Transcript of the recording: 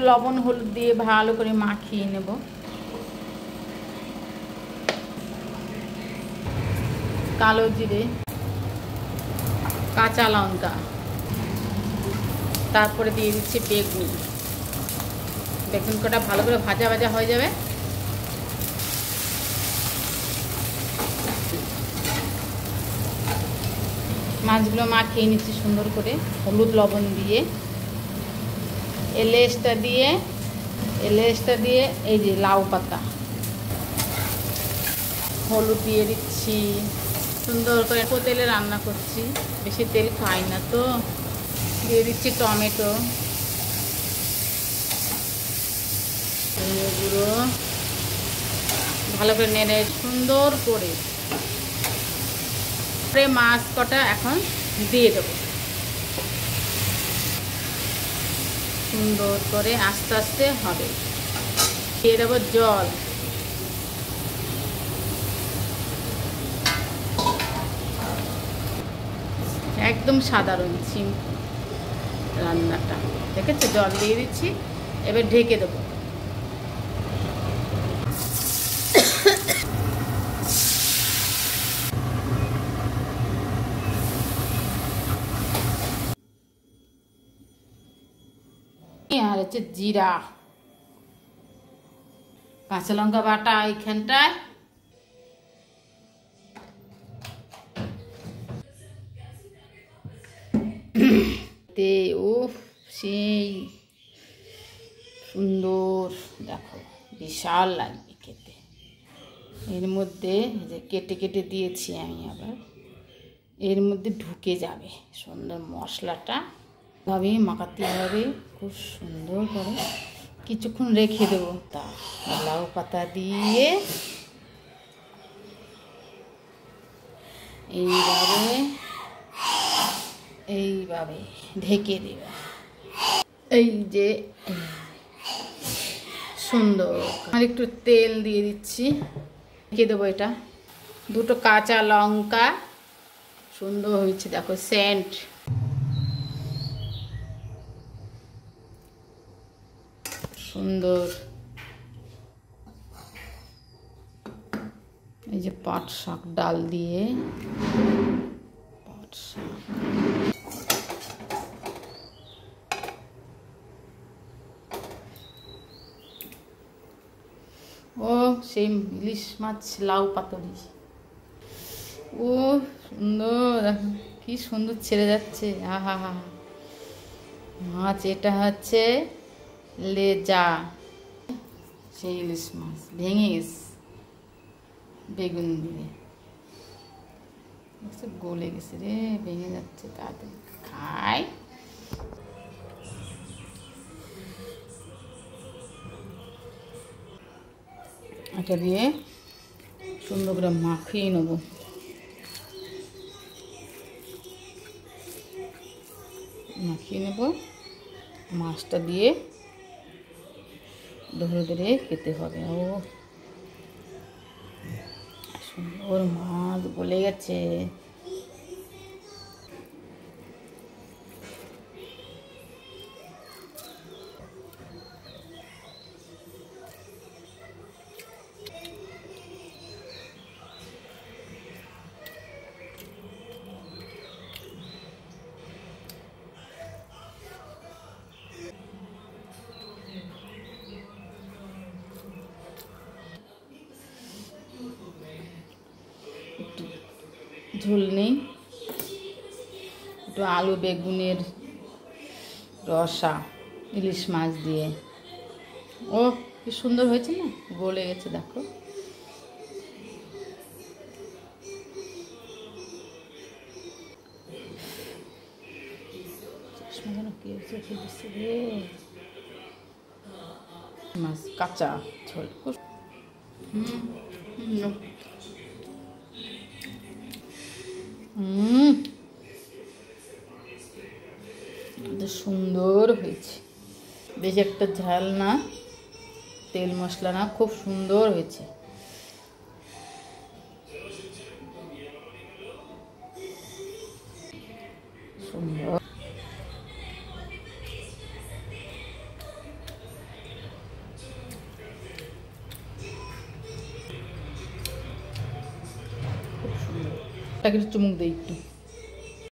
লবণ হলুদ দিয়ে ভালো করে মাখিয়ে নেব। কালো জিরে, কাঁচা লঙ্কা, তারপরে দিয়ে দিচ্ছি বেগুন। বেগুন কটা ভালো করে ভাজা ভাজা হয়ে যাবে। মাছগুলো মাখিয়ে নিচ্ছি সুন্দর করে হলুদ লবণ দিয়ে। এলেচটা দিয়ে এই যে লাউ পাতা, হলুদ দিয়ে দিচ্ছি। সুন্দর করে তেলে রান্না করছি, বেশি তেল খাই না তো। দিয়ে দিচ্ছি টমেটো, গুঁড়ো, ভালো করে নেড়ে সুন্দর করে মাছ কটা এখন দিয়ে দেবো। সুন্দর করে আস্তে আস্তে হবে। দিয়ে দেবো জল। একদম সাধারণ সিম্পল রান্নাটা, দেখেছো? জল দিয়ে দিচ্ছি, এবার ঢেকে দেবো। আর হচ্ছে জিরা, কাঁচা লঙ্কা বাটা এইখানটায়, উফ সেই সুন্দর, দেখো বিশাল লাগবে খেতে। এর মধ্যে যে কেটে কেটে দিয়েছি আমি, আবার এর মধ্যে ঢুকে যাবে সুন্দর মশলাটা। ভাবে মাখাতে হবে খুব সুন্দর করে, কিছুক্ষণ রেখে দেবো। তা লাউ পাতা দিয়ে এইভাবে ঢেকে দেব। এই যে সুন্দর। আর একটু তেল দিয়ে দিচ্ছি, ঢেকে দেবো। এটা দুটো কাঁচা লঙ্কা, সুন্দর হয়েছে দেখো সেন্ট। সুন্দর। এই যে পাট শাক ডাল দিয়ে, পাট শাক, ও সেই ইলিশ মাছ লাউ পাতুরি। ও সুন্দর, কি সুন্দর ছেড়ে যাচ্ছে। আহা হা মাছ, এটা হচ্ছে লেজা, সেই ইলিশ মাছ ভেঙে গেছে বেগুন দিয়ে। গলে গেছে রে, ভেঙে যাচ্ছে, তাড়াতাড়ি খাই। এটা দিয়ে সুন্দর করে মাখিয়ে নেব। মাছটা দিয়ে ধরে ধরে খেতে হবে। ও সুন্দর মাছ গলে গেছে। ঝোল নেই, একটু আলু বেগুনের রসা ইলিশ মাছ দিয়ে। ও কি সুন্দর হয়েছে না, গলে গেছে দেখো। মাছ কাঁচা ঝোল। সুন্দর হয়েছে, বেশ একটা ঝাল না, তেল মশলা না, খুব সুন্দর হয়েছে। সুন্দর। তাকে চুমুক দেই একটু।